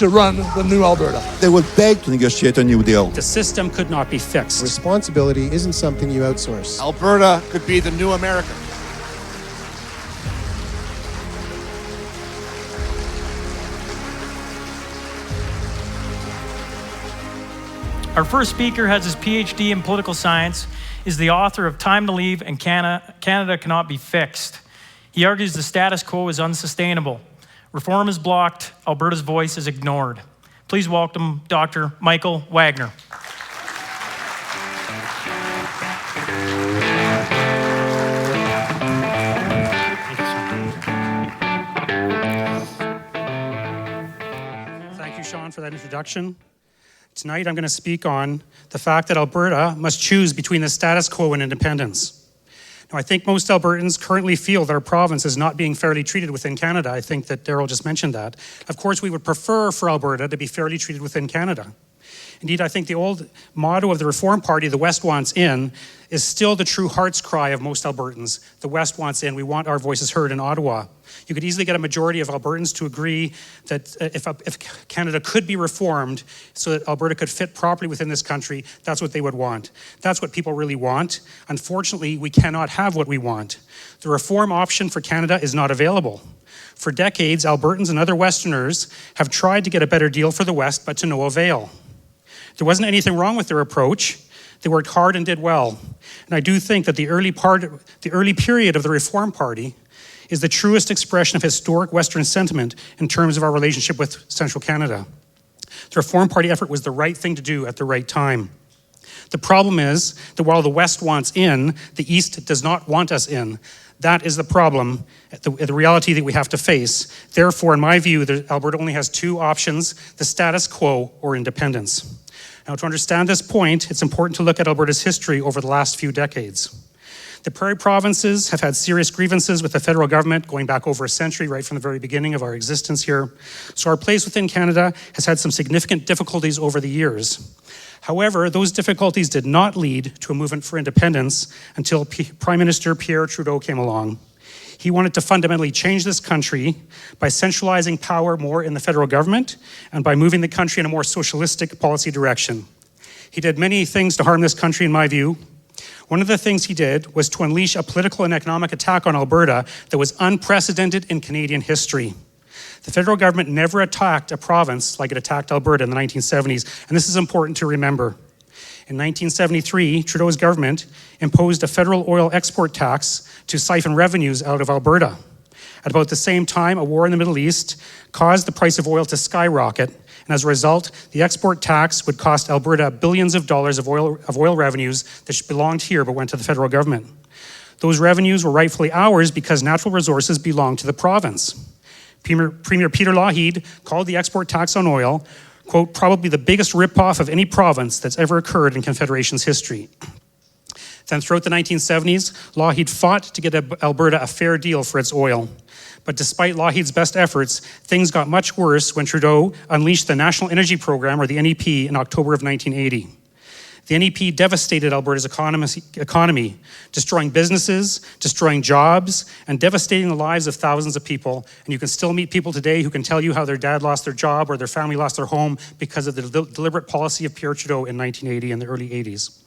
to run the new Alberta. They would beg to negotiate a new deal. The system could not be fixed. Responsibility isn't something you outsource. Alberta could be the new America. Our first speaker has his PhD in political science, is the author of Time to Leave and Canada Cannot Be Fixed. He argues the status quo is unsustainable. Reform is blocked, Alberta's voice is ignored. Please welcome Dr. Michael Wagner. Thank you, Sean, for that introduction. Tonight, I'm going to speak on the fact that Alberta must choose between the status quo and independence. Now, I think most Albertans currently feel that our province is not being fairly treated within Canada. I think that Darrell just mentioned that. Of course, we would prefer for Alberta to be fairly treated within Canada. Indeed, I think the old motto of the Reform Party, the West wants in, is still the true heart's cry of most Albertans. The West wants in. We want our voices heard in Ottawa. You could easily get a majority of Albertans to agree that if Canada could be reformed so that Alberta could fit properly within this country, that's what they would want. That's what people really want. Unfortunately, we cannot have what we want. The reform option for Canada is not available. For decades, Albertans and other Westerners have tried to get a better deal for the West, but to no avail. There wasn't anything wrong with their approach. They worked hard and did well. And I do think that the early period of the Reform Party is the truest expression of historic Western sentiment in terms of our relationship with Central Canada. The Reform Party effort was the right thing to do at the right time. The problem is that while the West wants in, the East does not want us in. That is the problem, the reality that we have to face. Therefore, in my view, Alberta only has two options: the status quo or independence. Now, to understand this point, it's important to look at Alberta's history over the last few decades. The Prairie provinces have had serious grievances with the federal government going back over a century, right from the very beginning of our existence here. So our place within Canada has had some significant difficulties over the years. However, those difficulties did not lead to a movement for independence until Prime Minister Pierre Trudeau came along. He wanted to fundamentally change this country by centralizing power more in the federal government and by moving the country in a more socialistic policy direction. He did many things to harm this country, in my view. One of the things he did was to unleash a political and economic attack on Alberta that was unprecedented in Canadian history. The federal government never attacked a province like it attacked Alberta in the 1970s, and this is important to remember. In 1973, Trudeau's government imposed a federal oil export tax to siphon revenues out of Alberta. At about the same time, a war in the Middle East caused the price of oil to skyrocket, and as a result, the export tax would cost Alberta billions of dollars of oil revenues that belonged here but went to the federal government. Those revenues were rightfully ours because natural resources belonged to the province. Premier Peter Lougheed called the export tax on oil, quote, probably the biggest ripoff of any province that's ever occurred in Confederation's history. Then throughout the 1970s, Lougheed fought to get Alberta a fair deal for its oil. But despite Lougheed's best efforts, things got much worse when Trudeau unleashed the National Energy Program, or the NEP, in October of 1980. The NEP devastated Alberta's economy, destroying businesses, destroying jobs, and devastating the lives of thousands of people. And you can still meet people today who can tell you how their dad lost their job or their family lost their home because of the deliberate policy of Pierre Trudeau in 1980 and the early 80s.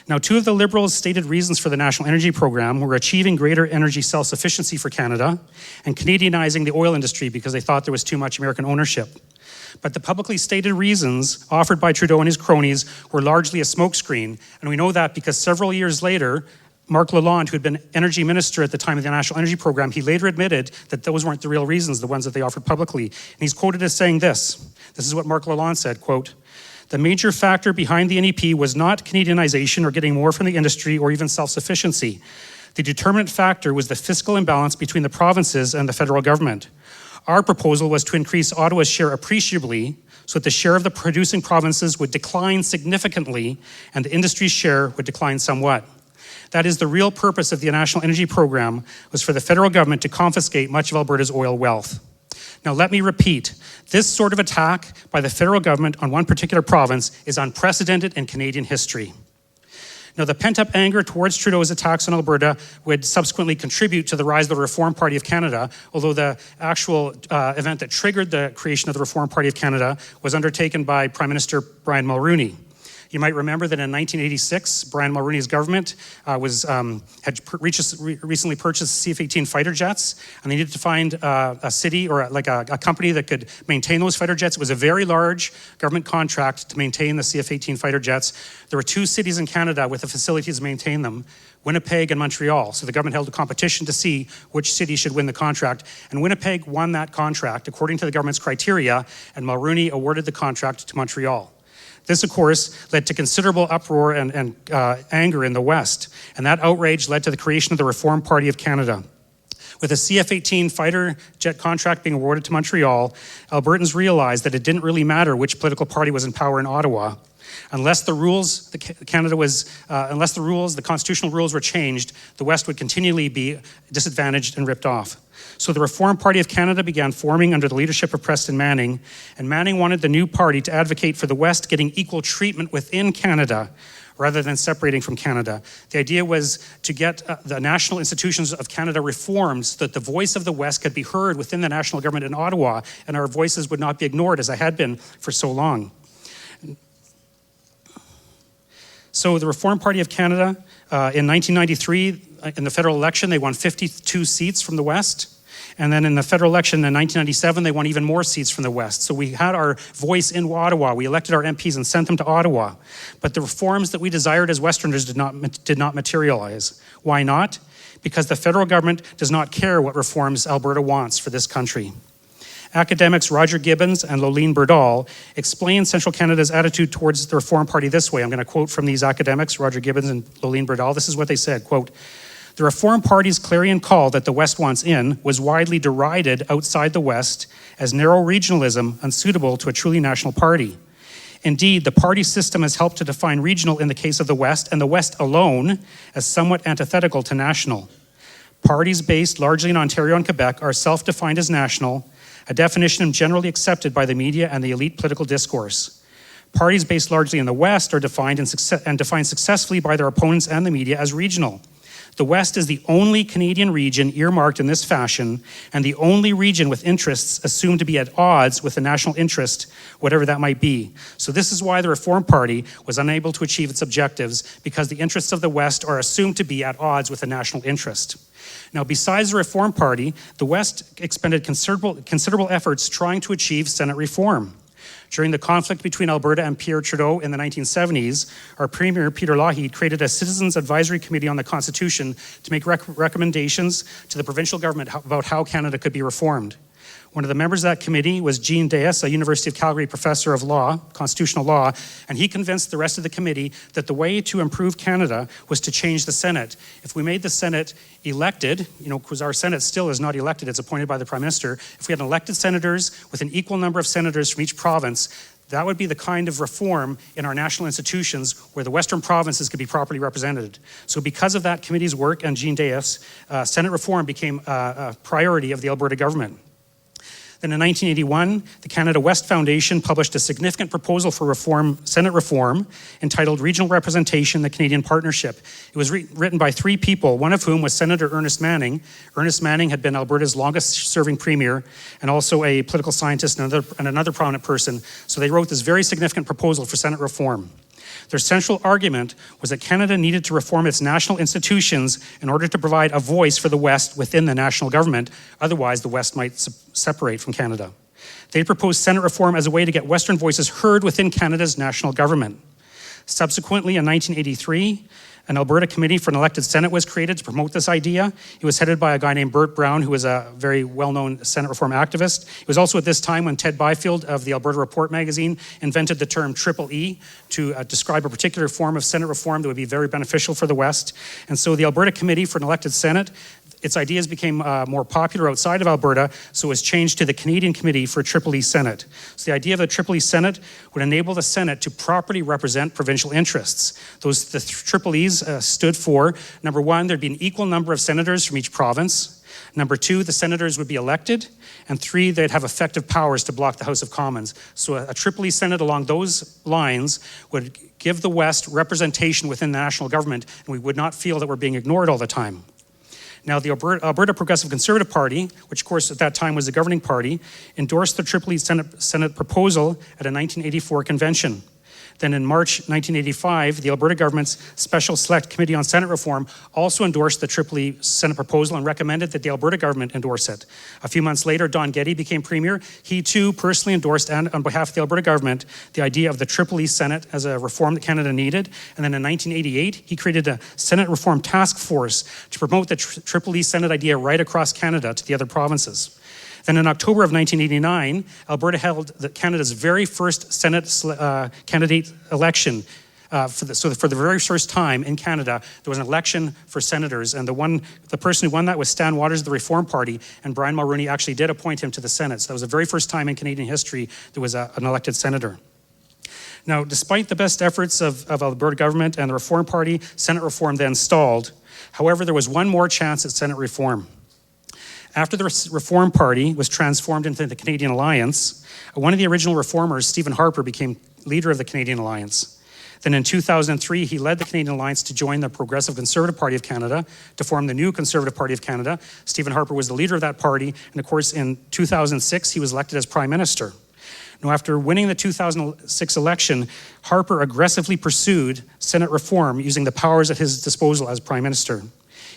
Now, two of the Liberals' stated reasons for the National Energy Program were achieving greater energy self-sufficiency for Canada and Canadianizing the oil industry because they thought there was too much American ownership. But the publicly stated reasons offered by Trudeau and his cronies were largely a smokescreen, and we know that because several years later, Marc Lalonde, who had been energy minister at the time of the National Energy Program, he later admitted that those weren't the real reasons, the ones that they offered publicly. And he's quoted as saying this. This is what Marc Lalonde said, quote, "The major factor behind the NEP was not Canadianization or getting more from the industry or even self-sufficiency. The determinant factor was the fiscal imbalance between the provinces and the federal government. Our proposal was to increase Ottawa's share appreciably so that the share of the producing provinces would decline significantly and the industry's share would decline somewhat. That is the real purpose of the National Energy Program, was for the federal government to confiscate much of Alberta's oil wealth." Now let me repeat, this sort of attack by the federal government on one particular province is unprecedented in Canadian history. Now, the pent-up anger towards Trudeau's attacks on Alberta would subsequently contribute to the rise of the Reform Party of Canada, although the actual event that triggered the creation of the Reform Party of Canada was undertaken by Prime Minister Brian Mulroney. You might remember that in 1986, Brian Mulroney's government had recently purchased CF-18 fighter jets, and they needed to find a city or a company that could maintain those fighter jets. It was a very large government contract to maintain the CF-18 fighter jets. There were 2 cities in Canada with the facilities to maintain them, Winnipeg and Montreal. So the government held a competition to see which city should win the contract, and Winnipeg won that contract according to the government's criteria, and Mulroney awarded the contract to Montreal. This, of course, led to considerable uproar and anger in the West, and that outrage led to the creation of the Reform Party of Canada. With a CF-18 fighter jet contract being awarded to Montreal, Albertans realized that it didn't really matter which political party was in power in Ottawa. Unless the constitutional rules were changed, the West would continually be disadvantaged and ripped off. So the Reform Party of Canada began forming under the leadership of Preston Manning, and Manning wanted the new party to advocate for the West getting equal treatment within Canada rather than separating from Canada. The idea was to get the national institutions of Canada reformed so that the voice of the West could be heard within the national government in Ottawa, and our voices would not be ignored as they had been for so long. So the Reform Party of Canada, in 1993, in the federal election, they won 52 seats from the West. And then in the federal election in 1997, they won even more seats from the West. So we had our voice in Ottawa. We elected our MPs and sent them to Ottawa. But the reforms that we desired as Westerners did not materialize. Why not? Because the federal government does not care what reforms Alberta wants for this country. Academics Roger Gibbons and Lolene Berdahl explain Central Canada's attitude towards the Reform Party this way. I'm going to quote from these academics, Roger Gibbons and Lolene Berdahl. This is what they said, quote, "The Reform Party's clarion call that the West wants in was widely derided outside the West as narrow regionalism unsuitable to a truly national party. Indeed, the party system has helped to define regional in the case of the West, and the West alone as somewhat antithetical to national. Parties based largely in Ontario and Quebec are self-defined as national, a definition generally accepted by the media and the elite political discourse. Parties based largely in the West are defined and defined successfully by their opponents and the media as regional. The West is the only Canadian region earmarked in this fashion, and the only region with interests assumed to be at odds with the national interest, whatever that might be. So this is why the Reform Party was unable to achieve its objectives, because the interests of the West are assumed to be at odds with the national interest." Now, besides the Reform Party, the West expended considerable efforts trying to achieve Senate reform. During the conflict between Alberta and Pierre Trudeau in the 1970s, our Premier, Peter Lougheed, created a Citizens Advisory Committee on the Constitution to make recommendations to the provincial government about how Canada could be reformed. One of the members of that committee was Jean Deas, a University of Calgary professor of law, constitutional law, and he convinced the rest of the committee that the way to improve Canada was to change the Senate. If we made the Senate elected, because our Senate still is not elected, it's appointed by the Prime Minister, if we had elected senators with an equal number of senators from each province, that would be the kind of reform in our national institutions where the Western provinces could be properly represented. So because of that committee's work and Jean Deas, Senate reform became a priority of the Alberta government. Then in 1981, the Canada West Foundation published a significant proposal for Senate reform entitled Regional Representation, the Canadian Partnership. It was written by 3 people, one of whom was Senator Ernest Manning. Ernest Manning had been Alberta's longest-serving premier and also a political scientist and another prominent person. So they wrote this very significant proposal for Senate reform. Their central argument was that Canada needed to reform its national institutions in order to provide a voice for the West within the national government. Otherwise, the West might separate from Canada. They proposed Senate reform as a way to get Western voices heard within Canada's national government. Subsequently, in 1983, an Alberta Committee for an Elected Senate was created to promote this idea. It was headed by a guy named Burt Brown, who was a very well-known Senate reform activist. It was also at this time when Ted Byfield of the Alberta Report magazine invented the term Triple E to describe a particular form of Senate reform that would be very beneficial for the West. And so the Alberta Committee for an Elected Senate, its ideas became more popular outside of Alberta, so it was changed to the Canadian Committee for Triple E Senate. So the idea of the Triple E Senate would enable the Senate to properly represent provincial interests. The Triple E's stood for, number one, there'd be an equal number of senators from each province. Number 2, the senators would be elected. And 3, they'd have effective powers to block the House of Commons. So a Triple-E Senate along those lines would give the West representation within the national government, and we would not feel that we're being ignored all the time. Now, the Alberta Progressive Conservative Party, which of course at that time was the governing party, endorsed the Triple-E Senate proposal at a 1984 convention. Then in March 1985, the Alberta government's Special Select Committee on Senate Reform also endorsed the Triple-E Senate proposal and recommended that the Alberta government endorse it. A few months later, Don Getty became premier. He too personally endorsed, and on behalf of the Alberta government, the idea of the Triple-E Senate as a reform that Canada needed. And then in 1988, he created a Senate Reform Task Force to promote the Triple-E Senate idea right across Canada to the other provinces. Then in October of 1989, Alberta held Canada's very first Senate candidate election. For the very first time in Canada, there was an election for senators, and the person who won that was Stan Waters of the Reform Party, and Brian Mulroney actually did appoint him to the Senate. So that was the very first time in Canadian history there was an elected senator. Now, despite the best efforts of Alberta government and the Reform Party, Senate reform then stalled. However, there was one more chance at Senate reform. After the Reform Party was transformed into the Canadian Alliance, one of the original reformers, Stephen Harper, became leader of the Canadian Alliance. Then in 2003, he led the Canadian Alliance to join the Progressive Conservative Party of Canada to form the new Conservative Party of Canada. Stephen Harper was the leader of that party, and of course in 2006, he was elected as Prime Minister. Now, after winning the 2006 election, Harper aggressively pursued Senate reform using the powers at his disposal as Prime Minister.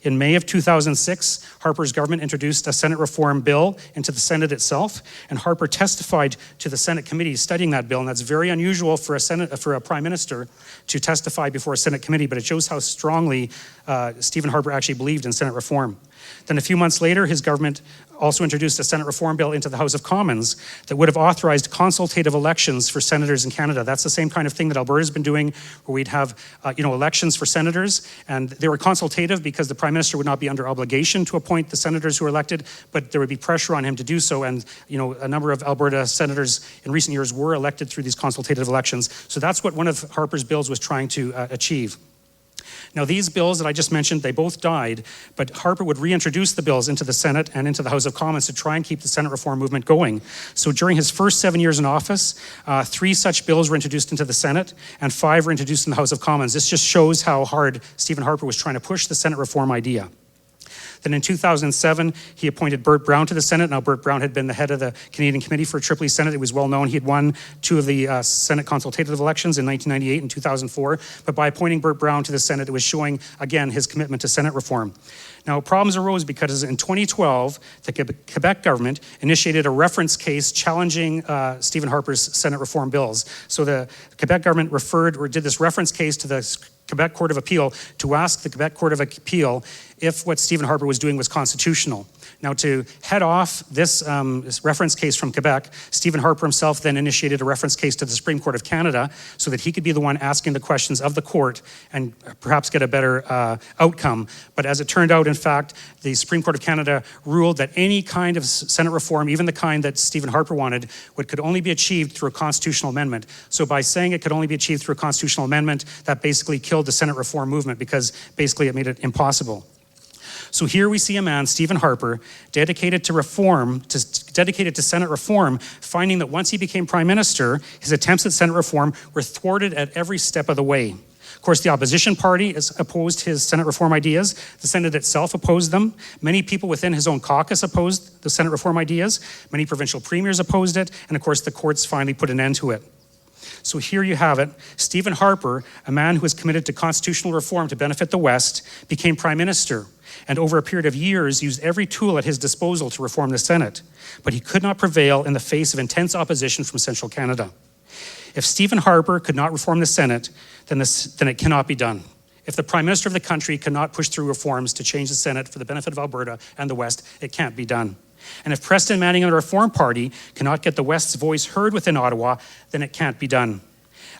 In May of 2006, Harper's government introduced a Senate reform bill into the Senate itself, and Harper testified to the Senate committee studying that bill, and that's very unusual for a Prime Minister to testify before a Senate committee, but it shows how strongly Stephen Harper actually believed in Senate reform. Then a few months later, his government also introduced a Senate reform bill into the House of Commons that would have authorized consultative elections for senators in Canada. That's the same kind of thing that Alberta's been doing, where we'd have elections for senators, and they were consultative because the Prime Minister would not be under obligation to appoint the senators who were elected, but there would be pressure on him to do so, and a number of Alberta senators in recent years were elected through these consultative elections. So that's what one of Harper's bills was trying to achieve. Now, these bills that I just mentioned, they both died, but Harper would reintroduce the bills into the Senate and into the House of Commons to try and keep the Senate reform movement going. So during his first 7 years in office, 3 such bills were introduced into the Senate and 5 were introduced in the House of Commons. This just shows how hard Stephen Harper was trying to push the Senate reform idea. Then in 2007, he appointed Burt Brown to the Senate. Now, Burt Brown had been the head of the Canadian Committee for Triple-E Senate. It was well known. He had won 2 of the Senate consultative elections in 1998 and 2004. But by appointing Burt Brown to the Senate, it was showing, again, his commitment to Senate reform. Now, problems arose because in 2012, the Quebec government initiated a reference case challenging Stephen Harper's Senate reform bills. So the Quebec government did this reference case to the Quebec Court of Appeal to ask the Quebec Court of Appeal if what Stephen Harper was doing was constitutional. Now, to head off this reference case from Quebec, Stephen Harper himself then initiated a reference case to the Supreme Court of Canada so that he could be the one asking the questions of the court and perhaps get a better outcome. But as it turned out, in fact, the Supreme Court of Canada ruled that any kind of Senate reform, even the kind that Stephen Harper wanted, could only be achieved through a constitutional amendment. So by saying it could only be achieved through a constitutional amendment, that basically killed the Senate reform movement because basically it made it impossible. So here we see a man, Stephen Harper, dedicated to Senate reform, finding that once he became Prime Minister, his attempts at Senate reform were thwarted at every step of the way. Of course, the opposition party opposed his Senate reform ideas. The Senate itself opposed them. Many people within his own caucus opposed the Senate reform ideas. Many provincial premiers opposed it. And of course, the courts finally put an end to it. So here you have it. Stephen Harper, a man who was committed to constitutional reform to benefit the West, became Prime Minister, and over a period of years used every tool at his disposal to reform the Senate. But he could not prevail in the face of intense opposition from central Canada. If Stephen Harper could not reform the Senate, then it cannot be done. If the Prime Minister of the country cannot push through reforms to change the Senate for the benefit of Alberta and the West, it can't be done. And if Preston Manning and the Reform Party cannot get the West's voice heard within Ottawa, then it can't be done.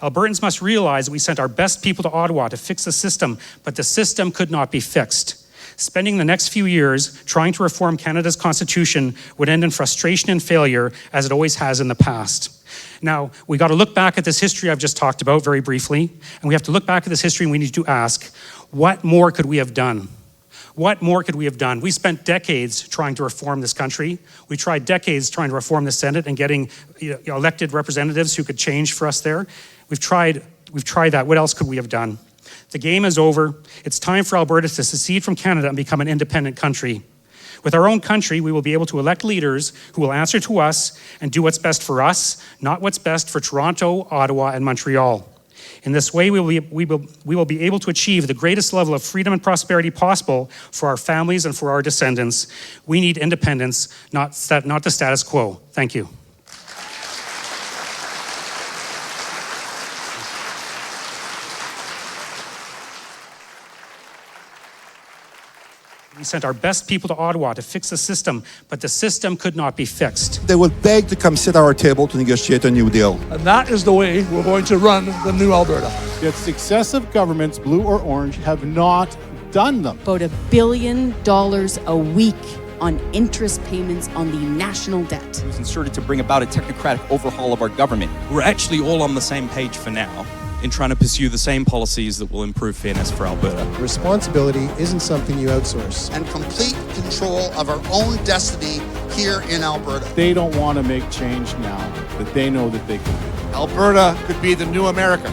Albertans must realize that we sent our best people to Ottawa to fix the system, but the system could not be fixed. Spending the next few years trying to reform Canada's constitution would end in frustration and failure, as it always has in the past. Now, we got to look back at this history I've just talked about very briefly, and we have to look back at this history and we need to ask, what more could we have done? What more could we have done? We spent decades trying to reform this country. We tried decades trying to reform the Senate and getting elected representatives who could change for us there. We've tried that. What else could we have done? The game is over. It's time for Alberta to secede from Canada and become an independent country. With our own country, we will be able to elect leaders who will answer to us and do what's best for us, not what's best for Toronto, Ottawa, and Montreal. In this way, we will be able to achieve the greatest level of freedom and prosperity possible for our families and for our descendants. We need independence, not the status quo. Thank you. We sent our best people to Ottawa to fix the system, but the system could not be fixed. They will beg to come sit at our table to negotiate a new deal. And that is the way we're going to run the new Alberta. Yet successive governments, blue or orange, have not done them. About $1 billion a week on interest payments on the national debt. It was inserted to bring about a technocratic overhaul of our government. We're actually all on the same page for now in trying to pursue the same policies that will improve fairness for Alberta. Responsibility isn't something you outsource. And complete control of our own destiny here in Alberta. They don't want to make change now, but they know that they can. Alberta could be the new America.